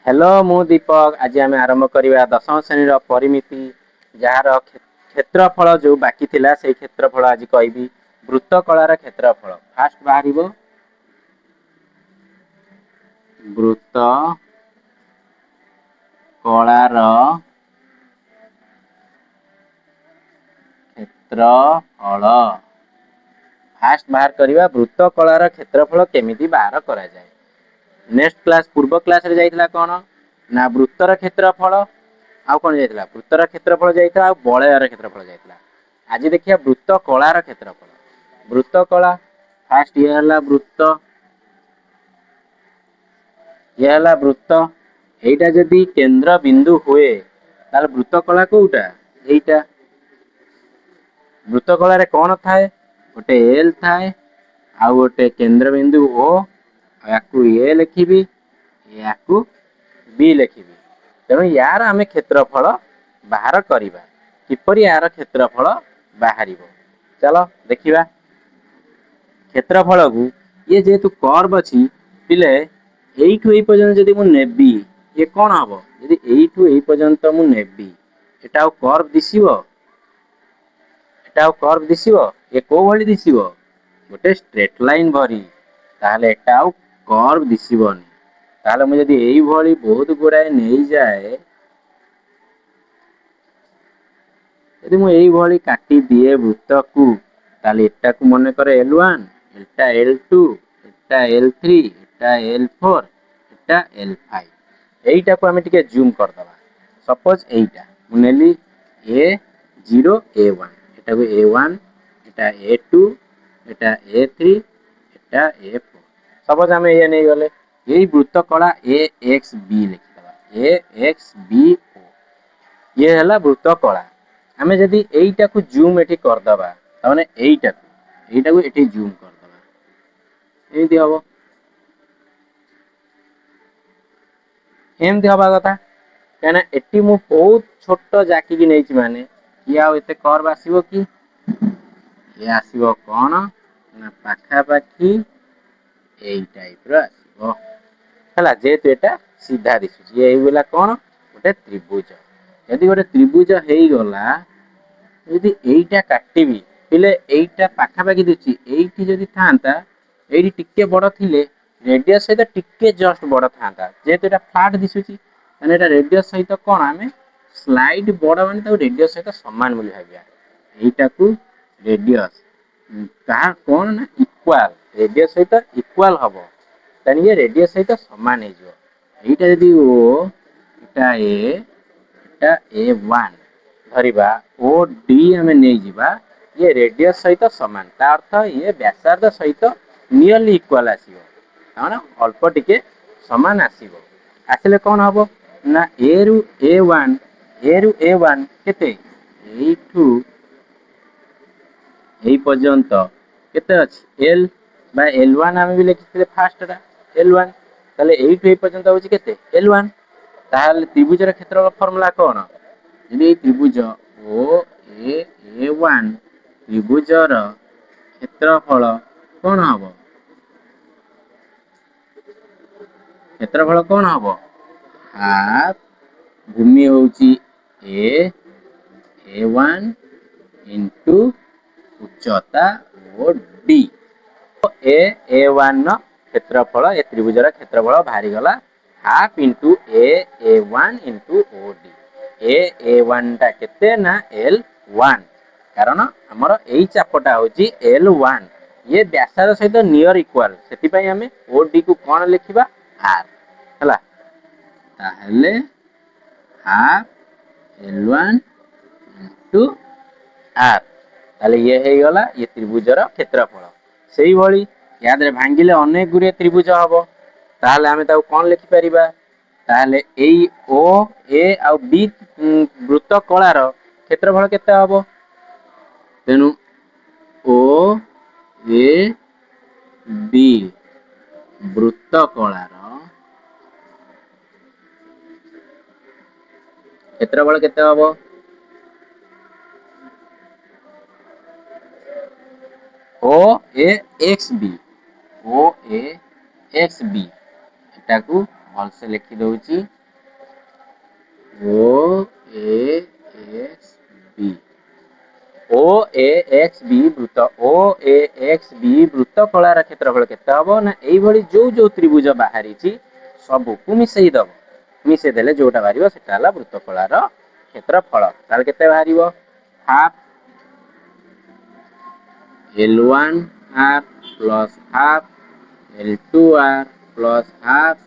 Hello मु दीपक आज आम आरंभ करवा दशम श्रेणी परिमिति जार क्षेत्रफल जो बाकी थिला से क्षेत्रफल आज कहि वृत्त कलार क्षेत्रफल फास्ट बाहर वृत्त कलार क्षेत्रफल फास्ट बाहर करवा वृत्त कलार क्षेत्रफल केमिति बाहर करा जाए। नेक्स्ट क्लास पूर्व क्लास रे जाइथिला कोन ना वृत्तर क्षेत्रफल आउ कोन जाइथिला वृत्तर क्षेत्रफल जाइथिला आ बलयर क्षेत्रफल जाइथिला। आज देखिए वृत्त कलार क्षेत्रफल वृत्त कला फास्ट ये हला वृत्त ये हला वृत्त एटा जदि केंद्र बिंदु हुए तार वृत्त कला कोउटा एटा वृत्त कला रे कोन थाए गोटे एल थाए आ गोटे केंद्र बिंदु ओ याकू ए लिखिबी याकू बी लिखिबी तेणु यार आमे क्षेत्रफल बाहर करिबा किपरि यार क्षेत्रफल बाहर चलो देखिबा क्षेत्रफल को ये जेहेतु कर्व अछि पिले एइठु एइ पर्यंत जदि मु नेबी ये कोन हबो यदि एइठु एइ पर्यंत मु नेबी एटा कर्व दिसिबो एटा कर्व दिसिबो ये को भली दिसिबो गोटे स्ट्रेट लाइन भरी ताहले एटा कर्व दिसिबोनी ताहले मु जदि एइ भली बहुत गुड़ाए नहीं जाए यदि मु एइ भली काटी दिए वृत्त को ताहले एटा को मने करे L1 एटा L2 एटा L3 एटा L4 एटा L5 एइटा को हमें टिके जूम कर दबा सपोज एइटा मु नेली A0 A1 एटा को A1 एटा A2 एटा A3 एटा A4 सपोज हमें ये नहीं गले यही वृत्त कला AXB लिखि दबा AXBO ये हला वृत्त कला आमे जदि एइटा को जूम एठी कर दबा ताने एइटा को एठी जूम कर दबा एइदी हबो एमती हवा कथा कहना एटी मु बहुत छोट जाकी की नहीं माने ये आउ एते कर्व आसीबो कि ये आसीबो कोन ना पाखा पाखी एई टाइप रो आसीबो हला जेतु एटा सीधा दिसु ये एइला कोन गोटे त्रिभुज यदि गोटे त्रिभुज हेई गला यदि एइटा काटिबी पिले एइटा पाखा पाखी दिछि एइठी जदि थांता एइठी टिके बड़ थिले रेडियस सहित टिके जस्ट बड़ थांता जेतु एटा फ्लैट दिसुची माने एटा रेडियस सहित कोन आमे स्लाइड बड़ माने ताऊ रेडियस सहित समान बोली भाबिया एइटा को रेडियस कहा कोन ना इक्वल रेडियस सहित इक्वल हबो तनी ये रेडियस सहित समान हे जो एइटा यदि ओ एटा A1 धरिबा ओ डी हमें नहीं जिबा ये रेडियस सहित समान ता अर्थ ये व्यासार्ध सहित नियरली इक्वल आसीबो ताना अल्प टिके समान आसीबो आसिले कोन हबो ना ए रु A1 केते एइठू एइ पर्यंत केते अछि L बा L1 हमें भी लिखिथिले फास्ट रा L1 ताले एइठू एइ पर्यंत होची केते L1 ताले त्रिभुजर क्षेत्रफल फार्मूला कोन यदि त्रिभुज A1 त्रिभुजर क्षेत्रफल कोन हबो क्षेत्रफल कोन हबो हाफ भूमि होची A1 इंटू उच्चता ओ डी A1 न क्षेत्रफल ए त्रिभुजर क्षेत्रफल बाहरी गला half into A1 into O D A1 टा केते ना L1 कारण हमर एई चापटा होची L1 ये व्यासार्ध सहित नियर इक्वल सेति पई हमें ओडी को कोन लिखिबा r हला ताहले हाफ L1 इंटू r ताले ये हे गला ये त्रिभुजर क्षेत्रफल सेही भली याद रे भांगिले अनेक गुरे त्रिभुज हबो ताहले हमें ताऊ कोन लिखि परिबा ताहले एई ओ ए आ बी वृत्त कलार क्षेत्रफल केते हबो तेनु ओ ए बी वृत्त कलार क्षेत्रफल केते हबो ओ ए एक्स बी एटा को भलसे लिखि दउची ओ A X B O A X B वृत्त ओ ए एक्स बी वृत्त कलार क्षेत्रफल केते हबो ना एई भली जो त्रिभुज बाहरी सबू को मिसई दब मिसई देले जोटा बाहरिबो सेटा हला वृत्त कलार क्षेत्रफल ताले केते बाहरिबो half L1R plus half L2R plus half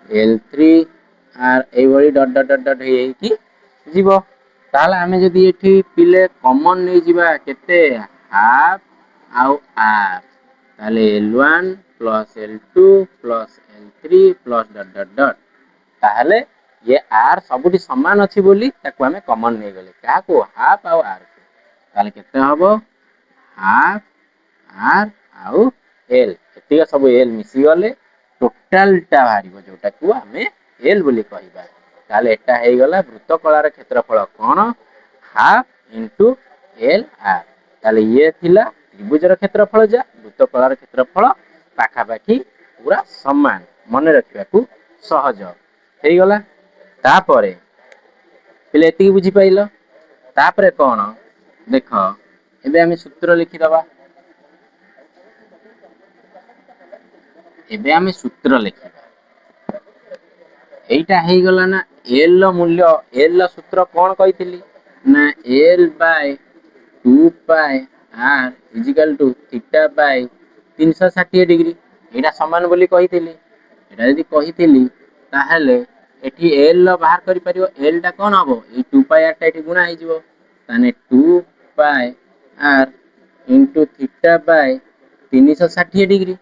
L3R এইভাবে ডট ডট ডট ডট ହେଇକି ଯିବ ତାହେଲେ ଆମେ ଯଦି ଏଠି ପିଲେ କମନ ନେଇଯିବା କେତେ ହାଫ ଆଉ r ତାହେଲେ L1 plus L2 plus L3 plus dot dot dot ତାହେଲେ ये r ସବୁଠି ସମାନ ଅଛି ବୋଲି ତାକୁ ଆମେ କମନ ନେଇଗଲେ କାହାକୁ ହାଫ ଆଉ r ତାହେଲେ କେତେ ହବ हाफ आर आउ एल एतिक सब एल मिसी गले टोटाल टा बाहर जोटा को आम एल बोली कहबा ताले एटा हे गला वृत्त कलार क्षेत्रफल कोन हाफ इनटू एल आर ताले ये थिला त्रिभुजर क्षेत्रफल जा वृत्त कलार क्षेत्रफल पाखा पाखी पूरा समान मन रखिया को सहज हे गला तापरे पहिले एतिक बुझी पाइलो तापरे कोन देख एबे आमे सूत्र लिखि दबा एबे आमे सूत्र लिखिबा एइटा हे गला ना एल रो मूल्य एल रो सूत्र कोन कहितली ना L by 2 pi r equal to theta by 360 degree एटा समान बोली कहितली एटा यदि कहितली ताहले एठी एल रो बाहर करि परियो एल टा कोन हबो ए 2 पाई आर टा एठी गुणा हे जिवो ताने 2 pi r into theta by 360 degree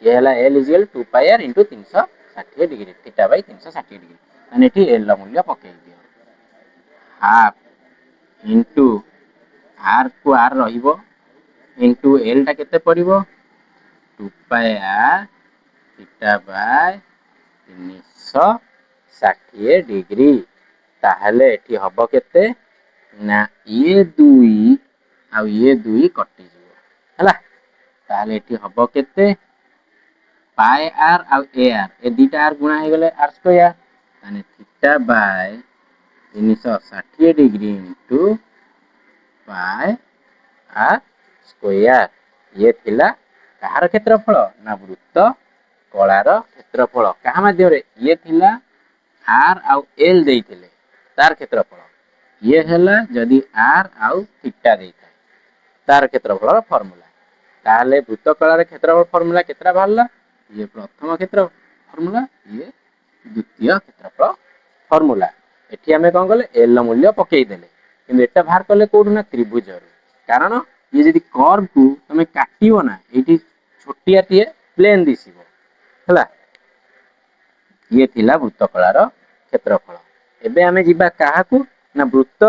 ये हला L equal 2 pi r into 360 degree theta by 360 degree ताने एठी एल रो मूल्य पकेइ दियो हाफ इंटू आर को आर रहिबो इंटू एल टा केते पड़िबो 2 pi r theta by 360 degree ताहले एठी हबो केते ना ये दुई आ ये दुई कटि जिवो हला ताहले एठी हबो केते पाई are uh A R A दुईटा आर गुणा हे गेले आर स्क्वायर ताने theta by 360 degree into pi r square ये थिला कहार क्षेत्रफल ना वृत्त कलार क्षेत्रफल कहा माध्यम ये थिला आर आउ एल देइथिले तार क्षेत्रफल ये हैला जदि आर आउ थीटा देइथाय तार क्षेत्रफल फार्मूला ताहले वृत्त कलार क्षेत्रफल फार्मूला केतरा बाहरला ये प्रथम क्षेत्र फार्मूला ये द्वितीय क्षेत्रफल फार्मूला एठी आमे कोन गले एल रो मूल्य पकेइ देले किंतु एटा बाहर करले कोडू ना त्रिभुज कारण ये जदि कर्व को तमे काटिबो ना एठी छोटिया टिए प्लेन दिसिबो हला ये थिला वृत्त कलार क्षेत्रफल एबे आमे जिबा काहाकू ना वृत्त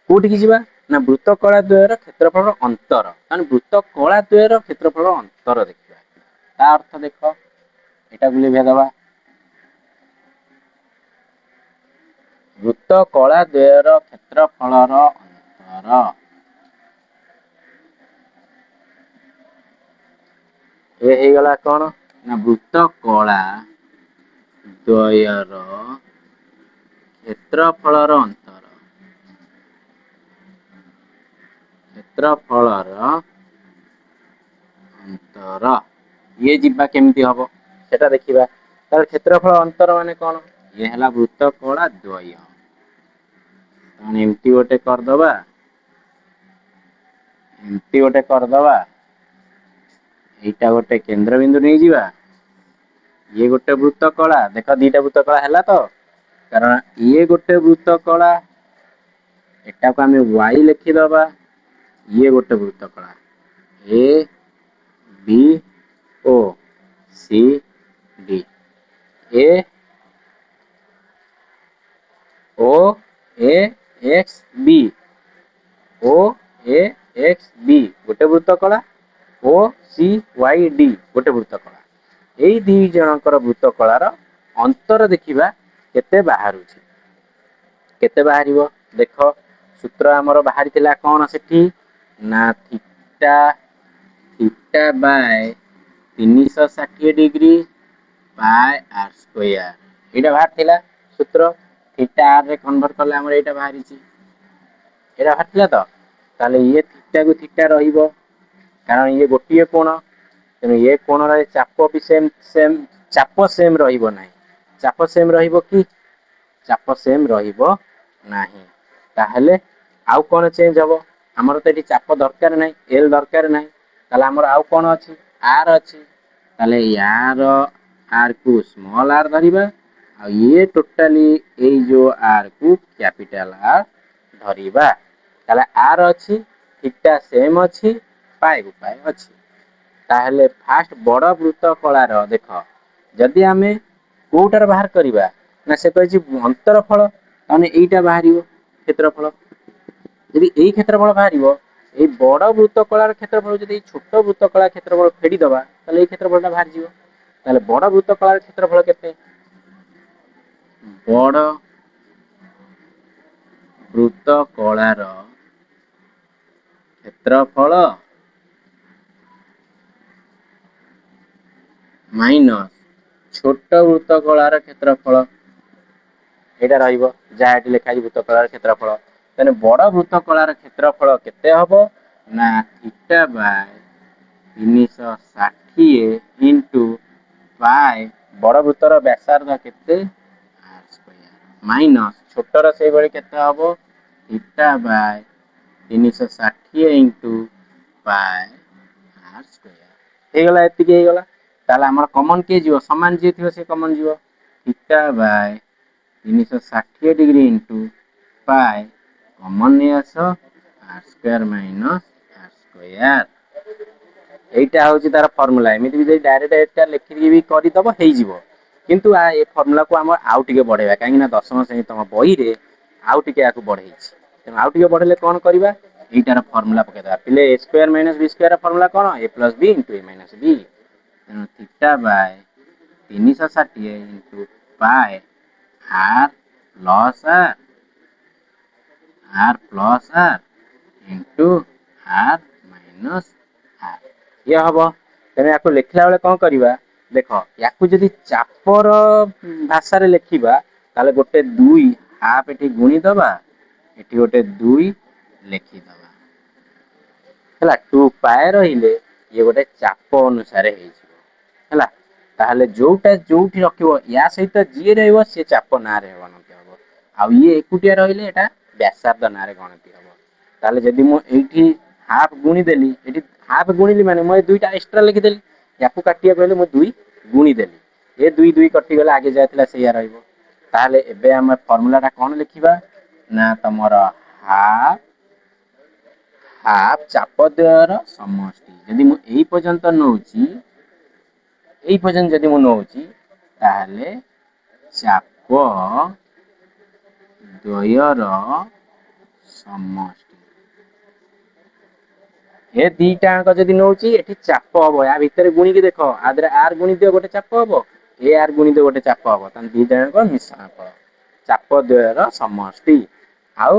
कोठी की जिबा ना वृत्त कला द्वयर क्षेत्रफल अंतर माने वृत्त कला द्वयर क्षेत्रफल अंतर देखिबा ता अर्थ देखो एटा गुले भेदबा वृत्त कला द्वयर क्षेत्रफलर अंतर ए हे गला कोन ना वृत्त कला द्वयर क्षेत्रफलर अंतर क्षेत्रफलर अंतर ये जिबा केमती हबो सेटा देखिबा तार क्षेत्रफल अंतर माने कोन ये हला वृत्त कला द्वय ताने एमती गोटे कर दबा एमती गोटे कर दबा एटा गोटे केंद्र बिंदु नै जिबा ये गोटे वृत्त कला देख दीटा वृत्त कला हैला तो कारण ये गोटे वृत्त कला एटा को हमें y लिखि दबा ये गोटे वृत्त कला A B O C D A O A X B O A X B गोटे वृत्त कला ओ सी वाई डी गोटे वृत्त कला एई दी जनकर वृत्त कलार अंतर देखिबा केते बाहरुछि केते बाहरिबो देख सूत्र हमर बाहरी थिला कोन सेठी ना theta by 360 degree pi r square ଏଇଟା ବାହାରିଥିଲା ସୂତ୍ର থিটা r ରେ କନଭର୍ଟ କଲେ ଆମର ଏଇଟା ବାହାରିଛି। ଏଇଟା ବାହାରିଥିଲା ତ, ତାହେଲେ ଇଏ থিଟାକୁ থিটা ରହିବ କାରଣ ଇଏ ଗୋଟିଏ କୋଣ, ତେଣୁ ଏ କୋଣର ଚାପ ବି ଚାପ ସେମ୍ ରହିବ ନାହିଁ। ଚାପ ସେମ୍ ରହିବ କି? ଚାପ ସେମ୍ ରହିବ ନାହିଁ। ତାହେଲେ ଆଉ କଣ ଚେଞ୍ଜ ହବ? ଆମର ତ ଏଠି ଚାପ ଦରକାର ନାହିଁ, ଏଲ ଦରକାର ନାହିଁ, ତାହେଲେ ଆମର ଆଉ କଣ ଅଛି? ଆର ଅଛି। ତାହେଲେ ୟାର ଆର କୁ ସ୍ମଲ ଆର ଧରିବା, ଆଉ ଇଏ ଟୋଟାଲି ଏଇ ଯୋଉ ଆର କୁ କ୍ୟାପିଟାଲ ଆର ଧରିବା। ତାହେଲେ ଆର ଅଛି, থিଟା ସେମ୍ ଅଛି, ପାଏ କୁ ପାଏ ଅଛି। ତାହେଲେ ଫାଷ୍ଟ ବଡ ବୃତ୍ତ କଳାର ଦେଖ, ଯଦି ଆମେ କୋଉଟାର ବାହାର କରିବା ନା ସେ କହିଛି ଅନ୍ତର ଫଳ, ତାହେଲେ ଏଇଟା ବାହାରିବ କ୍ଷେତ୍ରଫଳ। ଯଦି ଏଇ କ୍ଷେତ୍ରଫଳ ବାହାରିବ, ଏଇ ବଡ ବୃତ୍ତ କଳାର କ୍ଷେତ୍ରଫଳ ଯଦି ଛୋଟ ବୃତ୍ତ କଳା କ୍ଷେତ୍ରଫଳ ଫେଡିଦବା, ତାହେଲେ ଏଇ କ୍ଷେତ୍ରଫଳ ଟା ବାହାରିଯିବ। ତାହେଲେ ବଡ ବୃତ୍ତ କଳାର କ୍ଷେତ୍ରଫଳ କେତେ? ବଡ ବୃତ୍ତ କଳାର କ୍ଷେତ୍ରଫଳ ମାଇନସ ଛୋଟ ବୃତ୍ତ କଳାର କ୍ଷେତ୍ରଫଳ, ଏଇଟା ରହିବ ଯାହା ଏଠି ଲେଖା ହେଇଛି ବୃତ୍ତ କଳାର କ୍ଷେତ୍ରଫଳ। ତାହେଲେ ବଡ ବୃତ୍ତ କଳାର କ୍ଷେତ୍ରଫଳ କେତେ ହବ ନା থিটা ବାଇ 360 ଇଣ୍ଟୁ ପାଏ, ବଡ ବୃତ୍ତର ବ୍ୟାସାର୍ଧ କେତେ r ସ୍କୋୟାର, ମାଇନସ ଛୋଟର ସେଇଭଳି କେତେ ହବ থিটা ବାଇ 360 ଇଣ୍ଟୁ ପାଏ r ସ୍କୋୟାର। ହେଇଗଲା, ଏତିକି ହେଇଗଲା। ତାହେଲେ ଆମର କମନ କିଏ ଯିବ? ସମାନ ଯିଏ ଥିବ ସେ କମନ ଯିବ। থিটা ବାଇ 360 ଡିଗ୍ରୀ ଇଣ୍ଟୁ ପାଏ କମନ ନେଇ ଆସ, r square minus r square. ଏଇଟା ହଉଛି ତାର ଫର୍ମୁଲା। ଏମିତି ବି ଯଦି ଡାଇରେକ୍ଟ ଏଟା ଲେଖିକି ବି କରିଦବ ହେଇଯିବ, କିନ୍ତୁ ଏ ଫର୍ମୁଲାକୁ ଆମର ଆଉ ଟିକେ ବଢେଇବା, କାହିଁକି ନା ଦଶମ ଶ୍ରେଣୀ ତମ ବହିରେ ଆଉ ଟିକେ ଆକୁ ବଢେଇଛି। ତେଣୁ ଆଉ ଟିକେ ବଢେଇଲେ କଣ କରିବା? ଏଇଟାର ଫର୍ମୁଲା ପକେଇଦବା। ପିଲେ a square minus b square formula କଣ? a plus b into a minus b। ତେଣୁ থিটা ବାଇ 360 ଇଣ୍ଟୁ ପାଏ r plus r into r minus r ଇଏ ହବ। ତେଣୁ ୟାକୁ ଲେଖିଲା ବେଳେ କଣ କରିବା? ଦେଖ, ୟାକୁ ଯଦି ଚାପର ଭାଷାରେ ଲେଖିବା, ତାହେଲେ ଗୋଟେ 2 ହାଫ ଏଠି ଗୁଣିଦବା, ଏଠି ଗୋଟେ 2 ଲେଖିଦବା ହେଲା। 2 ପାଏ ରହିଲେ ଇଏ ଗୋଟେ ଚାପ ଅନୁସାରେ ହେଇଯିବ ହେଲା। ତାହେଲେ ଯୋଉଟା ଯୋଉଠି ରଖିବ, ୟା ସହିତ ଯିଏ ରହିବ ସିଏ ଚାପ ନାଁରେ ଗଣତି ହବ, ଆଉ ଇଏ ଏକୁଟିଆ ରହିଲେ ଏଟା ବ୍ୟାସାର୍ଧ ନାଁରେ ଗଣତି ହବ। ତାହେଲେ ଯଦି ମୁଁ ଏଇଠି ହାଫ ଗୁଣିଦେଲି, ଏଠି ହାଫ ଗୁଣିଲି ମାନେ ମୁଁ ଏ 2ଟା ଏକ୍ସଟ୍ରା ଲେଖିଦେଲି, ୟାକୁ କାଟିବାକୁ ହେଲେ ମୁଁ 2 ଗୁଣିଦେଲି, ଏ 2 2 କଟିଗଲେ ଆଗେ ଯାହା ଥିଲା ସେଇଆ ରହିବ। ତାହେଲେ ଏବେ ଆମେ ଫର୍ମୁଲା ଟା କଣ ଲେଖିବା ନା ତମର ହାଫ ଚାପ ଦ୍ୱୟର ସମଷ୍ଟି। ଯଦି ମୁଁ ଏଇ ପର୍ଯ୍ୟନ୍ତ ନଉଛି, ଏଇ ପର୍ଯ୍ୟନ୍ତ ଯଦି ମୁଁ ନଉଛି, ତାହେଲେ ଚାପ ଦ୍ୱୟର ସମଷ୍ଟି। ଏ ଦିଟାଙ୍କ ଯଦି ନଉଛି, ଏଠି ଚାପ ହବ, ୟା ଭିତରେ ଗୁଣିକି ଦେଖ, ଆ ଦେହରେ ଆର ଗୁଣି ଦିଅ ଗୋଟେ ଚାପ ହବ, ଏ ଆର ଗୁଣି ଦିଅ ଗୋଟେ ଚାପ ହବ, ତାହେଲେ ଦିଟାଙ୍କ ମିଶ୍ରଣ ଫଳ ଚାପ ଦ୍ୱୟର ସମଷ୍ଟି। ଆଉ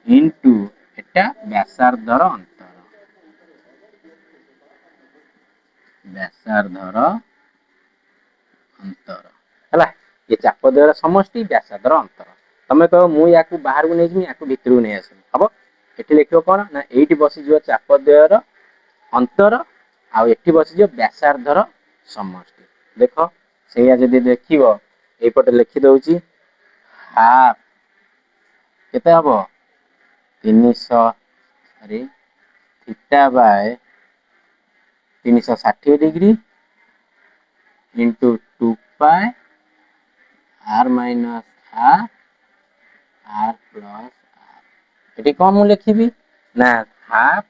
ଇଣ୍ଟୁ ଏଟା ବ୍ୟାସାର୍ଧର ଅନ୍ତର, ବ୍ୟାସାର୍ଧର ଅନ୍ତର ହେଲା। ଏ ଚାପ ଦ୍ୱୟର ସମଷ୍ଟି, ବ୍ୟାସାର୍ଧର ଅନ୍ତର। ତମେ କହିବ ମୁଁ ୟାକୁ ବାହାରକୁ ନେଇଯିବି, ୟାକୁ ଭିତରକୁ ନେଇ ଆସିବି, ହବ। ଏଠି ଲେଖିବ କଣ ନା ଏଇଠି ବସିଯିବ ଚାପ ଦ୍ୱୟର ଅନ୍ତର, ଆଉ ଏଠି ବସିଯିବ ବ୍ୟାସାର୍ଧର ସମଷ୍ଟି। ଦେଖ, ସେଇଆ ଯଦି ଦେଖିବ, ଏଇପଟେ ଲେଖି ଦଉଛି, ହାଫ କେତେ ହବ 300 থিটা ବାଇ 360 ଡିଗ୍ରୀ ଇଣ୍ଟୁ 2 ପାଏ r minus r plus r। ଏଠି କଣ ମୁଁ ଲେଖିବି ନା ହାଫ,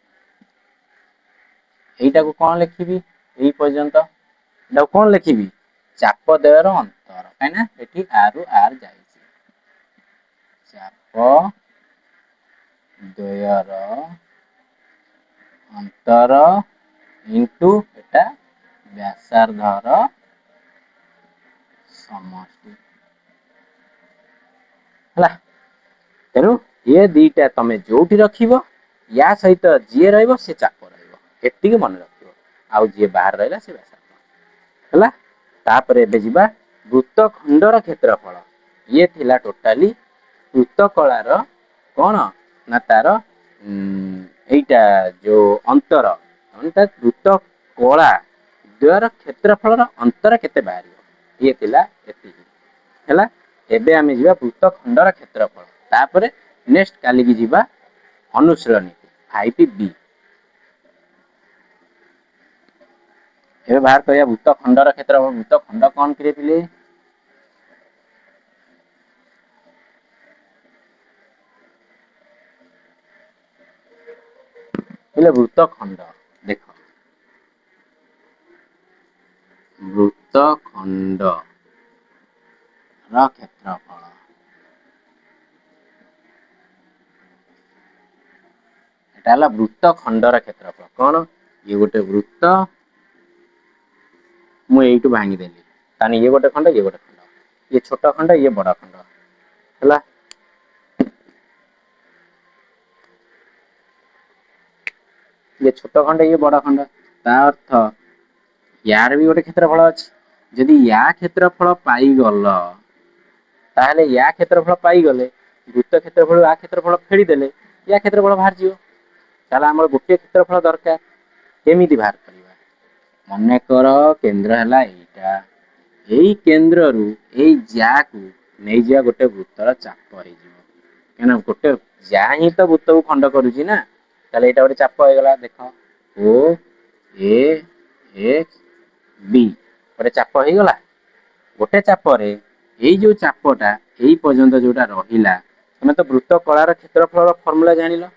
ଏଇଟାକୁ କଣ ଲେଖିବି? ଏଇ ପର୍ଯ୍ୟନ୍ତ ଏଟାକୁ କଣ ଲେଖିବି? ଚାପ ଦ୍ୱୟର ଅନ୍ତର, କାହିଁକି ନା ଏଠି r ରୁ r ଯାଇଛି। ଚାପ ଦ୍ୱୟର ଅନ୍ତର ଇଣ୍ଟୁ ଏଟା ବ୍ୟାସାର୍ଧର ସମଷ୍ଟି ହେଲା। ତେଣୁ ଏ ଦିଟା ତମେ ଯୋଉଠି ରଖିବ, ୟା ସହିତ ଯିଏ ରହିବ ସେ ଚାପ ରହିବ, ଏତିକି ମନେ ରଖିବ। ଆଉ ଯିଏ ବାହାରେ ରହିଲା ସେ ବ୍ୟାସାର୍ଧ ହେଲା। ତାପରେ ଏବେ ଯିବା वृत्तखंडर क्षेत्रफल ये थिला टोटाली वृत्तकलार कौन ना तार एटा जो अंतर वृत्तकला द्वयर क्षेत्रफल अंतर केते बाहर ये थिला एतिकी हैला। एबे आमे जिबा वृत्तखंडर क्षेत्रफल तापरे नेक्स्ट काली की जिबा अनुशीलनी 5b एबे बाहर करिया वृत्तखंडर क्षेत्रफल। वृत्तखंड कौन करे पिले पिले वृत्तखंड देख वृत्तखंड क्षेत्रफल एटा वृत्तखंडर क्षेत्रफल कौन ये गोटे वृत्त मु एइटु भांगी देली तानी ये गोटे खंड ये छोट खंड ये बड़ खंड हैला। ये छोट खंड ये बड़ खंड ता अर्थ यार भी गोटे क्षेत्रफल अछि जदि या क्षेत्रफल पाई गल ताहले या क्षेत्रफल पाई गले वृत्त क्षेत्रफल आ क्षेत्रफल फेड़ी देले या क्षेत्रफल बाहर जियो ताला हमर गोटे क्षेत्रफल दरकार केमिति बाहर करिवा मने कर केंद्र हैला एटा एई केंद्र रु एई जा को नै जिया गोटे वृत्तर चाप हे जिवो केना गोटे जा ही तो वृत्त को खंड करूची ना ताले एटा गोटे चाप हे गला देख ओ ए एक्स बी गोटे चाप हे गला गोटे चाप रे एई जो चापटा एई पर्यंत जोटा रहिला तमे तो वृत्तकलार क्षेत्रफल फॉर्मूला जानिलो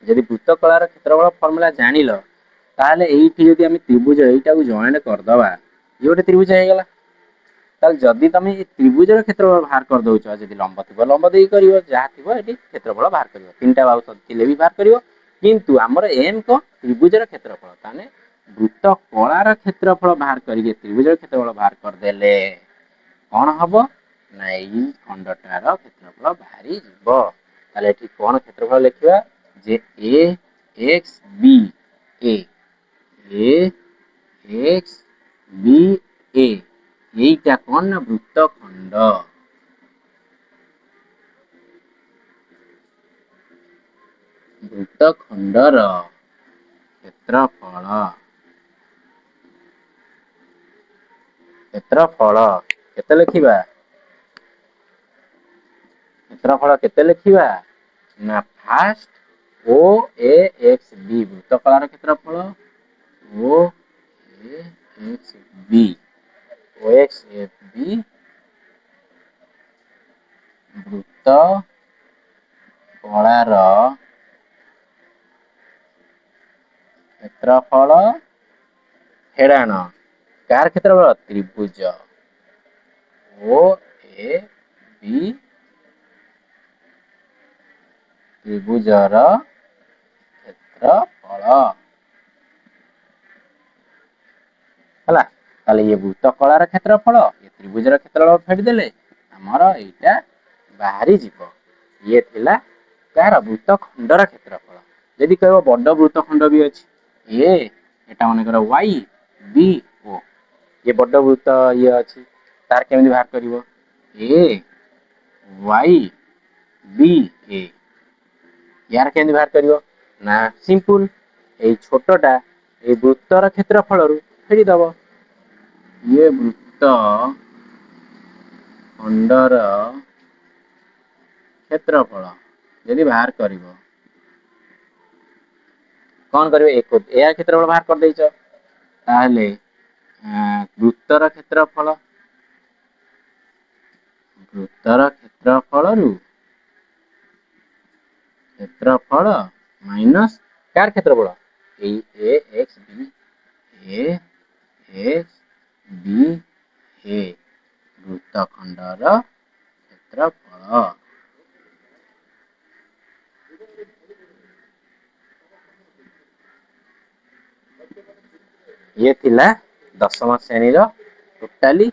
यदि वृत्तकलार क्षेत्रफल फॉर्मूला जानिलो ताहले एइठी यदि आमे त्रिभुज एइटा को जॉइन कर दवा ये गोटे त्रिभुज हे गला ताल जदि तमे त्रिभुजर क्षेत्रफल बाहर कर दउछ जदि लंब देई करिवो जहा थिबो एठी क्षेत्रफल बाहर करिवो तीनटा बाहु थिले भी बाहर करिवो किंतु हमर एम को त्रिभुजर क्षेत्रफल ताने वृत्तकलार क्षेत्रफल बाहर करिके त्रिभुजर क्षेत्रफल बाहर कर देले कौन हबो ना एई खंडटार क्षेत्रफल बाहरी जिवो ताले एठी कोन क्षेत्रफल लिखिबा जे ए एक्स बी ए एक्स बी ए एइटा कोन ना वृत्तखंड वृत्तखंडर क्षेत्रफल केते लिखिबा क्षेत्रफल केते लिखिबा ना first O A X B वृत्तकलार क्षेत्रफल O A X B O X F B वृत्तकलार क्षेत्रफल हेडान कार क्षेत्रफल त्रिभुज ओ ए बी त्रिभुजर क्षेत्रफल हला ताले ये वृत्तकलार क्षेत्रफल ये त्रिभुजर क्षेत्रफल फेडी देले हमर एइटा बाहरी जीव ये थिला कार वृत्तखंडर क्षेत्रफल यदि कहबो बड़ वृत्तखंड भी अछि ए एटा माने कर y b o ये बड़ वृत्त ये अछि तार केमिति बाहर करिवो ए y b a यार केमिति बाहर करिवो ना सिंपल ए छोटटा ए वृत्तर क्षेत्रफल रु फेडी दबो ये वृत्त खंडर क्षेत्रफल यदि बाहर करिवो कौन करिवो एक या क्षेत्रफल बाहर कर देइछ ताहले वृत्तर क्षेत्रफल रु क्षेत्रफल माइनस कार क्षेत्रफल ए एक्स बी ए वृत्तखंडर क्षेत्रफल ये थिला दशम श्रेणी टोटाली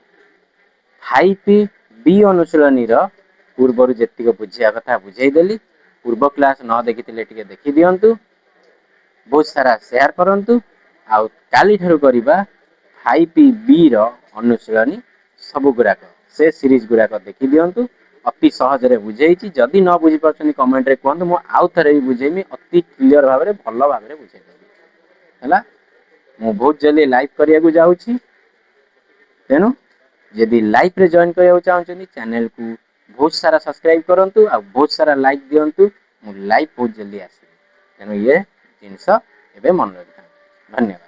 5b अनुशीलनी पूर्वर जेतिक बुझिया कथा बुझेदेली पूर्व क्लास न देखिथिले टिके देखि दियंतु बहुत सारा शेयर करंतु आउ काली ठरु करिबा 5b अनुशीलनी सब गुड़ाक से सीरीज गुड़ाक देखी दिंतु अति सहजरे बुझेई जदि न बुझी पार्टी कमेंट रे कहतु मु आउ थे भी बुझेमी अति क्लीयर भाव में भल भाव में बुझेदेवी है मु बहुत जल्दी लाइव करने जाऊँगी तेणु जदि लाइव रे जॉइन करने चाहते चैनल को बहुत सारा सब्सक्राइब करंतु आ बहुत सारा लाइक दिंतु मु लाइव बहुत जल्दी आस तेणु ये जिनस एवं मन रखा धन्यवाद।